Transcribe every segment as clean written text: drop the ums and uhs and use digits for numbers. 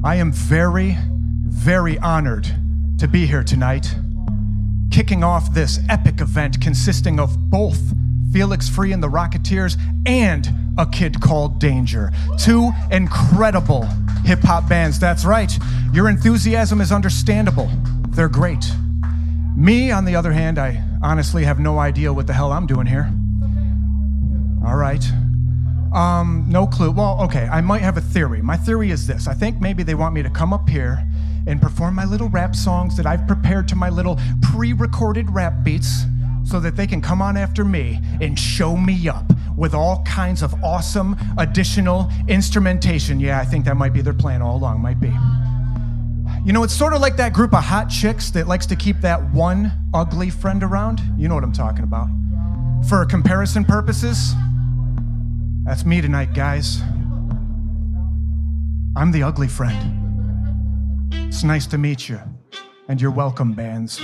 I am very, very honored to be here tonight, kicking off this epic event consisting of both Felix Free and the Rocketeers and A Kid Called Danger. Two incredible hip-hop bands. That's right, your enthusiasm is understandable. They're great. Me, on the other hand, I honestly have no idea what the hell I'm doing here. All right. No clue. Well, okay, I might have a theory. My theory is this. I think maybe they want me to come up here and perform my little rap songs that I've prepared to my little pre-recorded rap beats so that they can come on after me and show me up with all kinds of awesome additional instrumentation. Yeah, I think that might be their plan all along, might be. You know, it's sort of like that group of hot chicks that likes to keep that one ugly friend around. You know what I'm talking about. For comparison purposes, that's me tonight, guys. I'm the ugly friend. It's nice to meet you, and you're welcome, bands.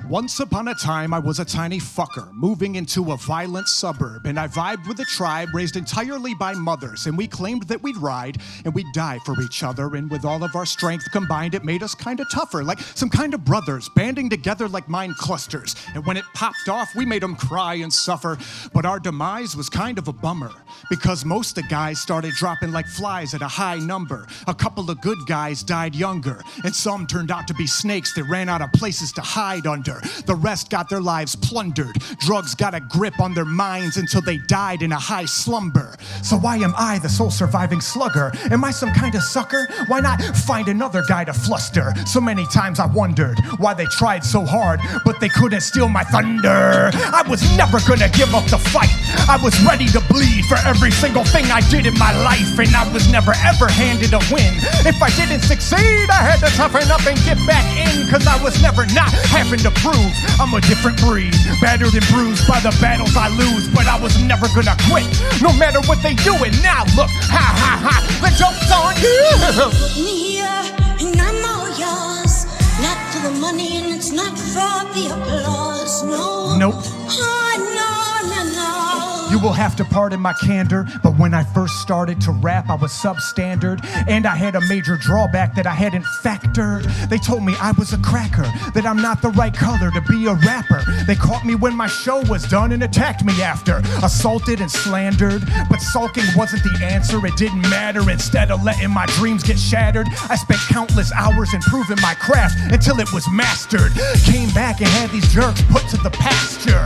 Once upon a time, I was a tiny fucker, moving into a violent suburb, and I vibed with a tribe raised entirely by mothers, and we claimed that we'd ride and we'd die for each other, and with all of our strength combined, it made us kind of tougher, like some kind of brothers, banding together like mine clusters, and when it popped off, we made them cry and suffer, but our demise was kind of a bummer, because most of the guys started dropping like flies at a high number. A couple of good guys died younger, and some turned out to be snakes that ran out of places to hide under. The rest got their lives plundered. Drugs got a grip on their minds until they died in a high slumber. So why am I the sole surviving slugger? Am I some kind of sucker? Why not find another guy to fluster? So many times I wondered why they tried so hard, but they couldn't steal my thunder. I was never gonna give up the fight. I was ready to bleed for every single thing I did in my life, and I was never ever handed a win. If I didn't succeed, I had to toughen up and get back in, cause I was never not having to prove I'm a different breed, battered and bruised by the battles I lose, but I was never gonna quit, no matter what they do. And now look, ha ha ha, the joke's on you. Put me here, and I'm all yours. Not for the money, and it's not for the applause. No. Nope. Oh, no, no, no. You will have to pardon my candor, but when I first started to rap, I was substandard, and I had a major drawback that I hadn't factored. They told me I was a cracker, that I'm not the right color to be a rapper. They caught me when my show was done and attacked me after, assaulted and slandered, but sulking wasn't the answer. It didn't matter. Instead of letting my dreams get shattered, I spent countless hours improving my craft until it was mastered. Came back and had these jerks put to the pasture.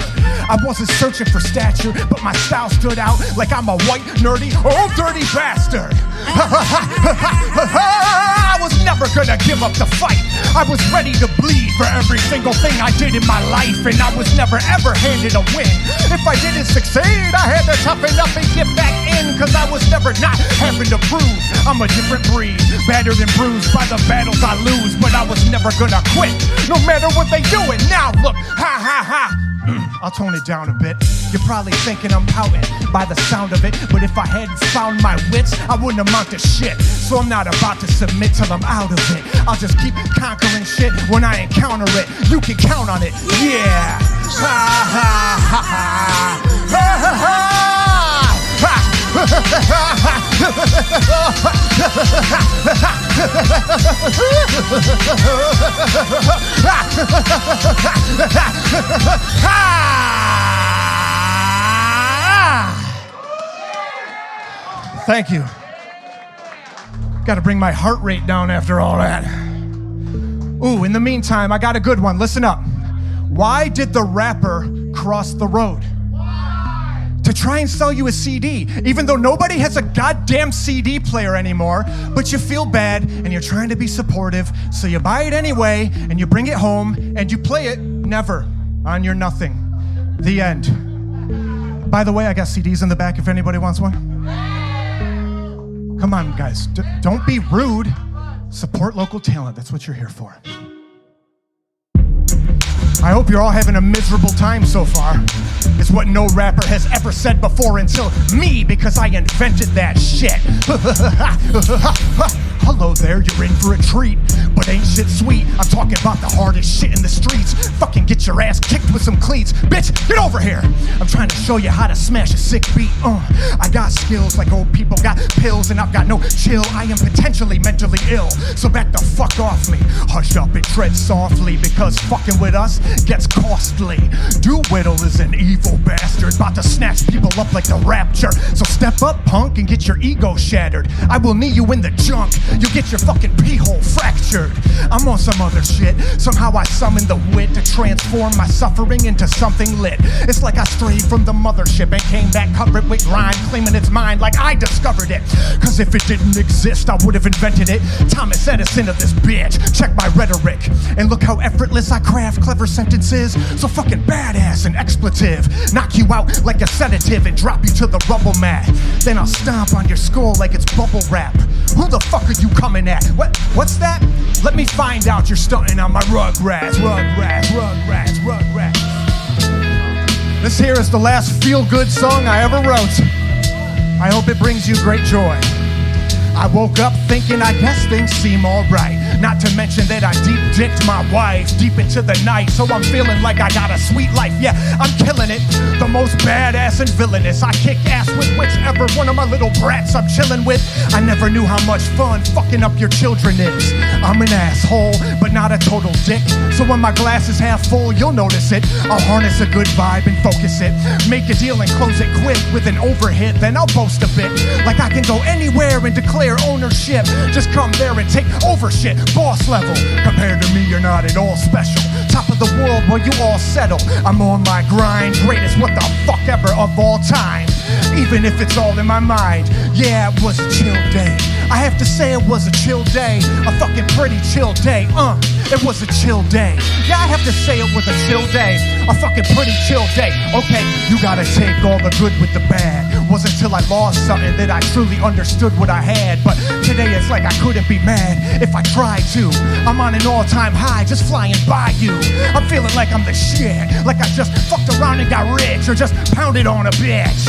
I wasn't searching for stature, but my style stood out like I'm a white, nerdy, old dirty bastard. I was never gonna give up the fight. I was ready to bleed for every single thing I did in my life, and I was never ever handed a win. If I didn't succeed, I had to toughen up and get back in, cause I was never not having to prove I'm a different breed, battered and bruised by the battles I lose, but I was never gonna quit, no matter what they do. And now look, ha ha ha. I'll tone it down a bit. You're probably thinking I'm pouting by the sound of it, but if I hadn't found my wits, I wouldn't amount to shit. So I'm not about to submit till I'm out of it. I'll just keep conquering shit when I encounter it. You can count on it, yeah. Ha ha ha ha. Ha ha ha. Thank you. Gotta bring my heart rate down after all that. Ooh, in the meantime, I got a good one. Listen up. Why did the rapper cross the road? To try and sell you a CD, even though nobody has a goddamn CD player anymore, but you feel bad and you're trying to be supportive, so you buy it anyway and you bring it home and you play it never on your nothing. The end. By the way, I got CDs in the back if anybody wants one. Come on, guys, don't be rude. Support local talent, that's what you're here for. I hope you're all having a miserable time so far. It's what no rapper has ever said before until me, because I invented that shit. Hello there, you're in for a treat. but ain't shit sweet. I'm talking about the hardest shit in the streets. Fucking get your ass kicked with some cleats. Bitch, get over here. I'm trying to show you how to smash a sick beat. I got skills like old people got pills, and I've got no chill. I am potentially mentally ill, so back the fuck off me. Hush up and tread softly, because fucking with us gets costly. DooWiTTle is an evil bastard, about to snatch people up like the Rapture. So step up, punk, and get your ego shattered. I will knee you in the junk. You get your fucking pee hole fractured. I'm on some other shit. Somehow I summon the wit to transform my suffering into something lit. It's like I strayed from the mothership and came back covered with grime, claiming it's mine like I discovered it. Cause if it didn't exist, I would have invented it. Thomas Edison of this bitch. Check my rhetoric, and look how effortless I craft clever sentences. So fucking badass and expletive. Knock you out like a sedative and drop you to the rubble mat. Then I'll stomp on your skull like it's bubble wrap. Who the fuck are you coming at? What's that? Let me find out you're stunting on my rugrats. This here is the last feel-good song I ever wrote. I hope it brings you great joy. I woke up thinking I guess things seem alright. Not to mention that I deep-dicked my wife deep into the night. So I'm feeling like I got a sweet life. Yeah, I'm killing it. The most badass and villainous. I kick ass with whichever one of my little brats I'm chilling with. I never knew how much fun fucking up your children is. I'm an asshole, but not a total dick. So when my glass is half full, you'll notice it. I'll harness a good vibe and focus it. Make a deal and close it quick with an overhit. Then I'll boast a bit, like I can go anywhere and declare ownership. Just come there and take over shit. Boss level. Compared to me, you're not at all special. Top of the world while you all settle. I'm on my grind. Greatest what the fuck ever of all time. Even if it's all in my mind. Yeah, it was a chill day. I have to say it was a chill day. A fucking pretty chill day. It was a chill day. Yeah, I have to say it was a chill day. A fucking pretty chill day. Okay, you gotta take all the good with the bad. Wasn't till I lost something that I truly understood what I had. But today it's like I couldn't be mad if I tried to. I'm on an all-time high, just flying by you. I'm feeling like I'm the shit. Like I just fucked around and got rich, or just pounded on a bitch.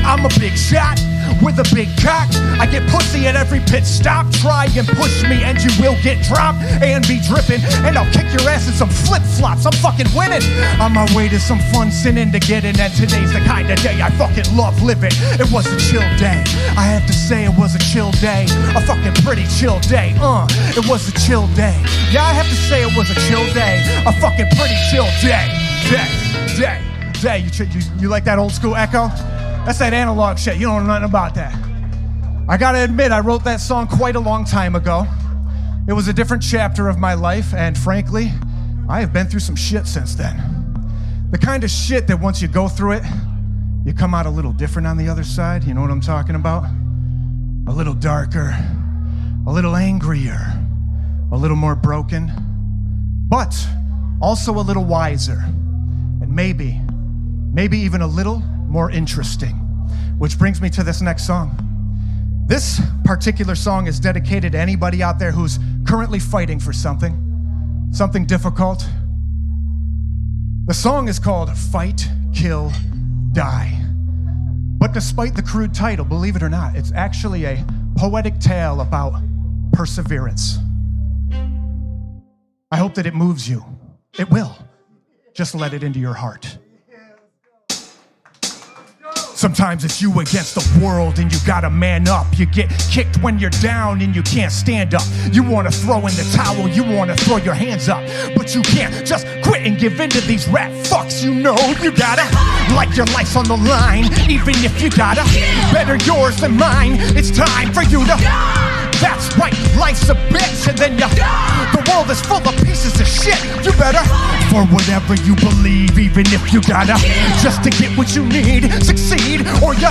I'm a big shot with a big cock. I get pussy at every pit stop. Try and push me and you will get dropped and be dripping, and I'll kick your ass in some flip-flops. I'm fucking winning. On my way to some fun sinning to get in, and today's the kind of day I fucking love living. It was a chill day. I have to say it was a chill day. A fucking pretty chill day. It was a chill day. Yeah, I have to say it was a chill day. A fucking pretty chill day. You like that old school echo? That's that analog shit. You don't know nothing about that. I gotta admit, I wrote that song quite a long time ago. It was a different chapter of my life, and frankly, I have been through some shit since then. The kind of shit that once you go through it, you come out a little different on the other side. You know what I'm talking about? A little darker, a little angrier, a little more broken, but also a little wiser, and maybe even a little more interesting. Which brings me to this next song. This particular song is dedicated to anybody out there who's currently fighting for something difficult. The song is called Fight, Kill, Die. But despite the crude title, believe it or not, it's actually a poetic tale about perseverance. I hope that it moves you. It will. Just let it into your heart. Sometimes it's you against the world and you gotta man up. You get kicked when you're down and you can't stand up. You wanna throw in the towel, you wanna throw your hands up, but you can't just quit and give in to these rat fucks. You know you gotta, like your life's on the line, even if you gotta, better yours than mine. It's time for you to, that's right, life's a bitch, and then the world is full of pieces of shit. You better, for whatever you believe, even if you gotta, just to get what you need, succeed, or you,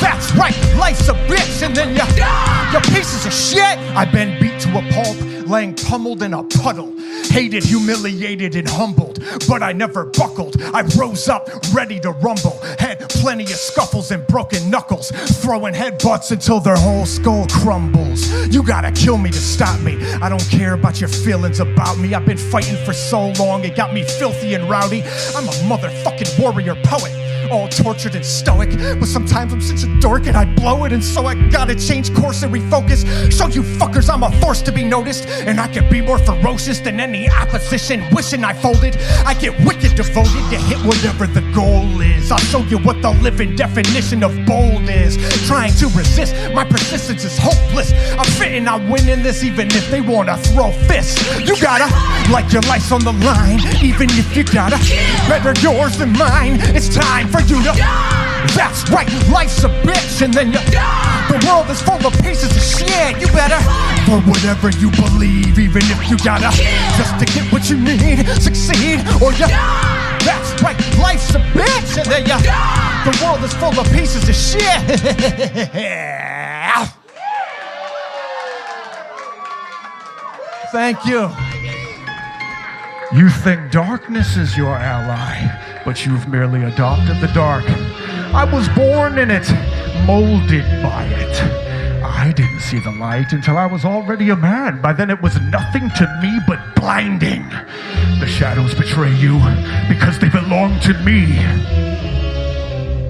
that's right, life's a bitch, and then you're pieces of shit. I've been beat to a pulp, laying pummeled in a puddle, hated, humiliated, and humbled, but I never buckled. I rose up, ready to rumble, had plenty of scuffles and broken knuckles, throwing headbutts until their whole skull crumbles. You gotta kill me to stop me. I don't care about your feelings about me. I've been fighting for so long, it got me filthy and rowdy. I'm a motherfucking warrior poet. all tortured and stoic. But sometimes I'm such a dork and I blow it, and so I gotta change course and refocus. Show you fuckers I'm a force to be noticed, and I can be more ferocious than any opposition. Wishing I folded, I get wicked devoted to hit whatever the goal is. I'll show you what the living definition of bold is. Trying to resist, my persistence is hopeless. I'm fitting, I'm winning this even if they wanna throw fists. You gotta, like your life's on the line, even if you gotta, better yours than mine. It's time for you to, that's right, life's a bitch, and then you, the world is full of pieces of shit. You better, for whatever you believe, even if you gotta, just to get what you need, succeed, or you, that's right, life's a bitch, and then you, the world is full of pieces of shit. Thank you. You think darkness is your ally, but you've merely adopted the dark. I was born in it, molded by it. I didn't see the light until I was already a man. By then it was nothing to me but blinding. The shadows betray you because they belong to me.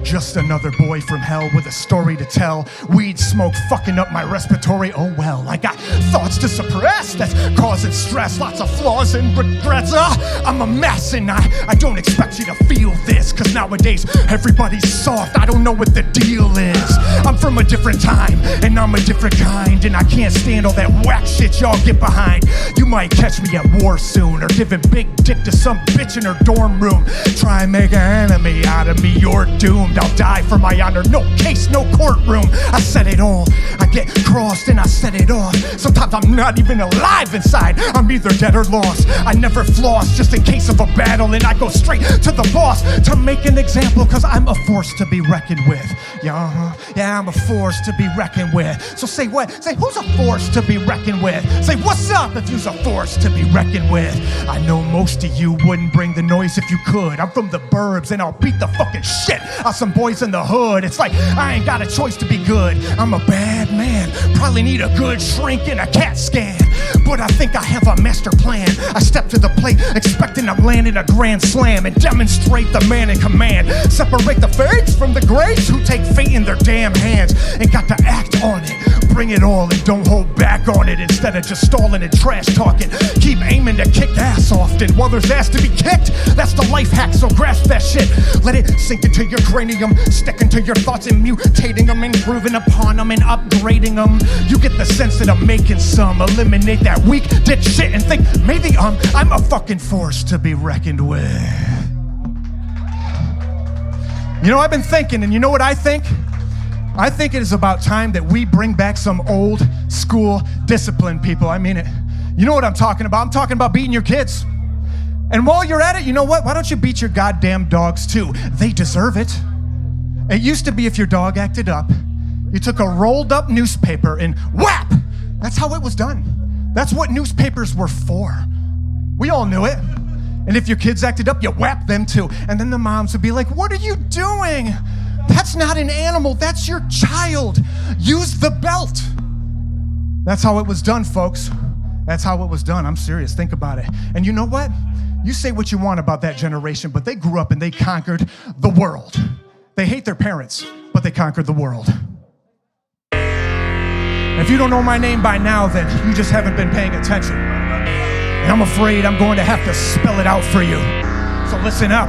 Just another boy from hell with a story to tell. Weed smoke fucking up my respiratory, oh well. I got thoughts to suppress that's causing stress. Lots of flaws and regrets. I'm a mess, and I don't expect you to feel this, cause nowadays everybody's soft. I don't know what the deal is. I'm from a different time, and I'm a different kind, and I can't stand all that whack shit y'all get behind. You might catch me at war soon, or giving big dick to some bitch in her dorm room. Try and make an enemy out of me, you're doomed. I'll die for my honor, no case, no courtroom. I said it all, I get crossed and I set it off. Sometimes I'm not even alive inside, I'm either dead or lost. I never floss, just in case of a battle, and I go straight to the boss to make an example, cause I'm a force to be reckoned with. Yeah, I'm a force to be reckoned with. So say what? Say who's a force to be reckoned with? Say what's up if you's a force to be reckoned with. I know most of you wouldn't bring the noise if you could. I'm from the burbs and I'll beat the fucking shit out some boys in the hood. It's like I ain't got a choice to be good. I'm a bad man, probably need a good shrink and a CAT scan, but I think I have a master plan. I step to the plate expecting I'm landing a grand slam and demonstrate the man in command. Separate the fakes from the greats who take fate in their damn hands and got to act on it. Bring it all and don't hold back on it, instead of just stalling and trash talking. Keep aiming to kick ass often while there's ass to be kicked. That's the life hack, so grasp that shit. Let it sink into your cranium, stick into your thoughts and mutating them, improving upon them and upgrading them. You get the sense that I'm making some. Eliminate that weak dick shit and think maybe I'm a fucking force to be reckoned with. You know, I've been thinking, and you know what I think? I think it is about time that we bring back some old school discipline, people. I mean it. You know what I'm talking about? I'm talking about beating your kids. And while you're at it, you know what? Why don't you beat your goddamn dogs too? They deserve it. It used to be if your dog acted up, you took a rolled up newspaper and whap! That's how it was done. That's what newspapers were for. We all knew it. And if your kids acted up, you whap them too. And then the moms would be like, what are you doing? That's not an animal, that's your child. Use the belt. That's how it was done, folks. That's how it was done. I'm serious, think about it. And you know what? You say what you want about that generation, but they grew up and they conquered the world. They hate their parents, but they conquered the world. If you don't know my name by now, then you just haven't been paying attention. And I'm afraid I'm going to have to spell it out for you. So listen up.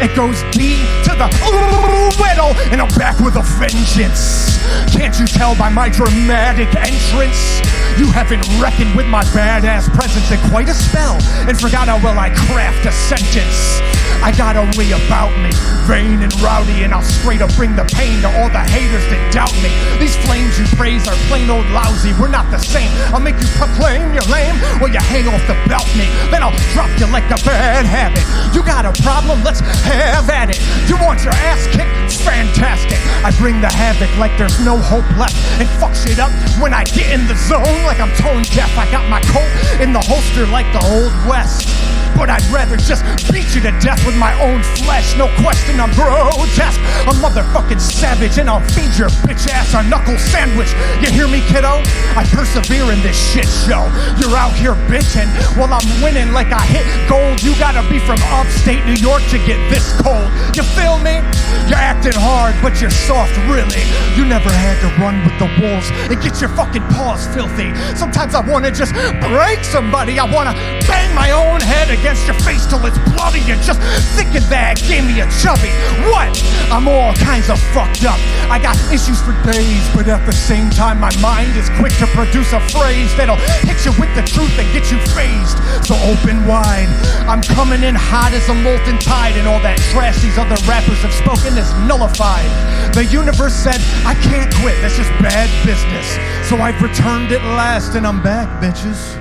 It goes D to the DooWiTTle, and I'm back with a vengeance. Can't you tell by my dramatic entrance? You haven't reckoned with my badass presence in quite a spell, and forgot how well I craft a sentence. I got a way about me, vain and rowdy, and I'll straight up bring the pain to all the haters that doubt me. These flames you praise are plain old lousy, we're not the same. I'll make you proclaim you're lame, or you hang off the belt me. Then I'll drop you like a bad habit. You got a problem? Let's have at it. You want your ass kicked? Fantastic. I bring the havoc like there's no hope left, and fuck shit up when I get in the zone like I'm tone deaf. I got my coat in the holster like the Old West, but I'd rather just beat you to death with with my own flesh. No question, I'm grotesque. A motherfucking savage, and I'll feed your bitch ass a knuckle sandwich. You hear me, kiddo? I persevere in this shit show. You're out here bitching while I'm winning like I hit gold. You gotta be from upstate New York to get this cold. You feel me? You're acting hard, but you're soft, really. You never had to run with the wolves and get your fucking paws filthy. Sometimes I wanna just break somebody. I wanna bang my own head against your face till it's bloody. And just thinking that gave me a chubby. What? I'm all kinds of fucked up. I got issues for days, but at the same time my mind is quick to produce a phrase that'll hit you with the truth and get you phased. So open wide, I'm coming in hot as a molten tide, and all that trash these other rappers have spoken is nullified. The universe said I can't quit, that's just bad business. So I've returned at last and I'm back, bitches.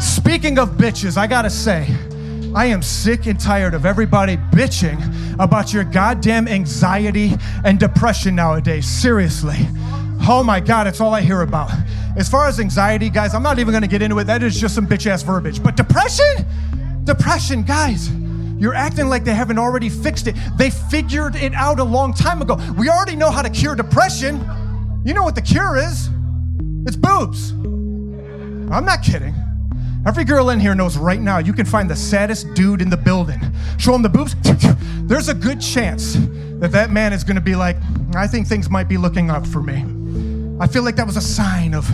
Speaking of bitches, I gotta say, I am sick and tired of everybody bitching about your goddamn anxiety and depression nowadays. Seriously. Oh my God, it's all I hear about. As far as anxiety, guys, I'm not even gonna get into it. That is just some bitch-ass verbiage. But depression? Depression, guys, you're acting like they haven't already fixed it. They figured it out a long time ago. We already know how to cure depression. You know what the cure is? It's boobs. I'm not kidding. Every girl in here knows right now you can find the saddest dude in the building. Show him the boobs. There's a good chance that that man is gonna be like, I think things might be looking up for me. I feel like that was a sign of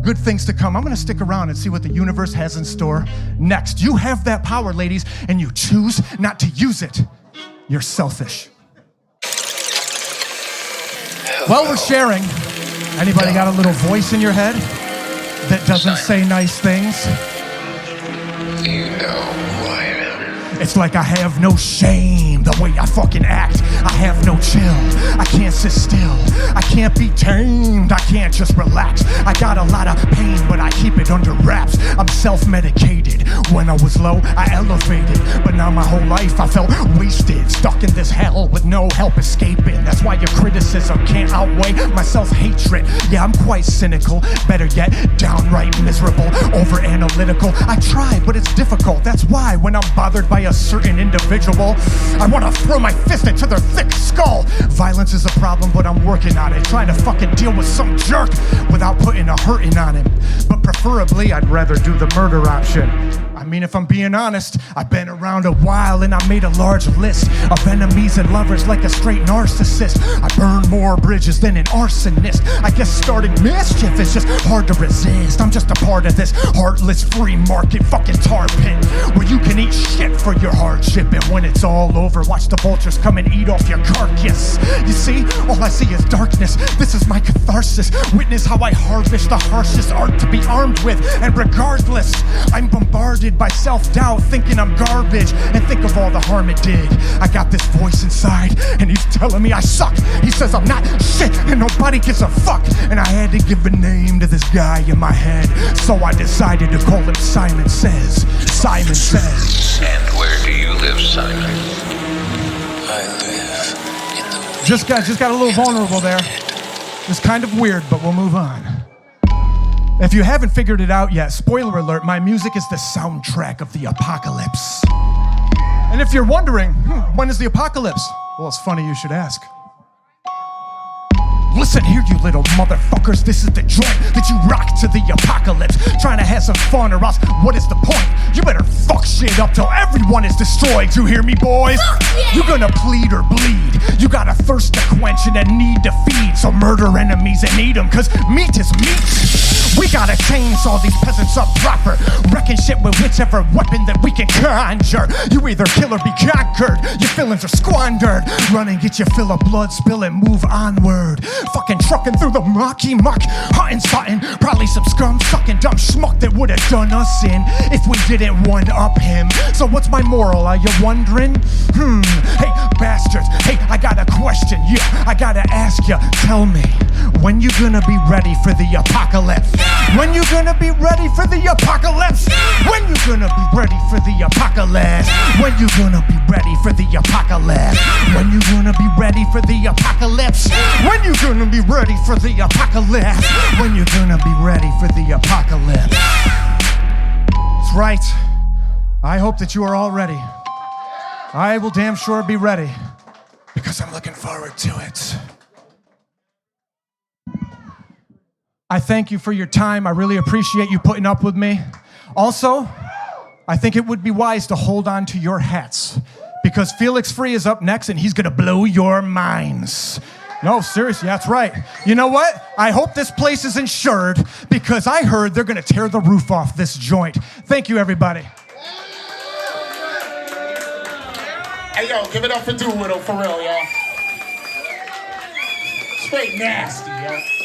good things to come. I'm gonna stick around and see what the universe has in store next. You have that power, ladies, and you choose not to use it. You're selfish. Well, we're sharing. Anybody got a little voice in your head that doesn't say nice things? You know who I am. It's like I have no shame the way I fucking act. I have no chill. I can't sit still. I can't be tamed. I can't just relax. I got a lot of pain, but I keep it under wraps. I'm self-medicated. When I was low, I elevated. But now my whole life I felt wasted. Stuck in this hell with no help escaping. That's why your criticism can't outweigh my self-hatred. Yeah, I'm quite cynical. Better yet, downright miserable. Over-analytical. I try, but it's difficult. That's why when I'm bothered by a certain individual, I want to throw my fist into their thick skull. Violence is a problem, but I'm working on it. Trying to fucking deal with some jerk without putting a hurting on him. But preferably, I'd rather do the murder option. I mean, if I'm being honest, I've been around a while and I made a large list of enemies and lovers like a straight narcissist. I burn more bridges than an arsonist. I guess starting mischief is just hard to resist. I'm just a part of this heartless free market fucking tar pit where you can eat shit for your hardship, and when it's all over, watch the vultures come and eat off your carcass. You see, all I see is darkness. This is my catharsis. Witness how I harvest the harshest art to be armed with, and regardless, I'm bombarded by self-doubt, thinking I'm garbage, and think of all the harm it did. I got this voice inside, and he's telling me I suck. He says I'm not shit, and nobody gives a fuck. And I had to give a name to this guy in my head, so I decided to call him Simon Says. Simon Says. And where do you live, Simon? I live in the Just got a little vulnerable there. It's kind of weird, but we'll move on. If you haven't figured it out yet, spoiler alert, my music is the soundtrack of the apocalypse. And if you're wondering, when is the apocalypse? Well, it's funny you should ask. Listen here, you little motherfuckers, this is the joint that you rock to the apocalypse. Trying to have some fun or else, what is the point? You better fuck shit up till everyone is destroyed. You hear me, boys? You're gonna plead or bleed. You got a thirst to quench and a need to feed. So murder enemies and eat them, cause meat is meat. We gotta chainsaw these peasants up proper, wrecking shit with whichever weapon that we can conjure. You either kill or be conquered. Your feelings are squandered. Run and get your fill of blood, spill and move onward. Fucking trucking through the mucky muck, hunting, spotting, probably some scum sucking dumb schmuck that would have done us in if we didn't one up him. So what's my moral? Are you wondering? Hey bastards, hey, I got a question. Yeah, I gotta ask you. Tell me, when you gonna be ready for the apocalypse? When you gonna be ready for the apocalypse? When you gonna be ready for the apocalypse? When you gonna be ready for the apocalypse? When you gonna be ready for the apocalypse? When you gonna be ready for the apocalypse? When you gonna be ready for the apocalypse? That's right. I hope that you are all ready. I will damn sure be ready because I'm looking forward to it. I thank you for your time. I really appreciate you putting up with me. Also, I think it would be wise to hold on to your hats because Felix Free is up next and he's gonna blow your minds. No, seriously, that's right. You know what? I hope this place is insured because I heard they're gonna tear the roof off this joint. Thank you, everybody. Hey, yo, give it up for DooWiTTle, for real, y'all. Straight nasty, yo.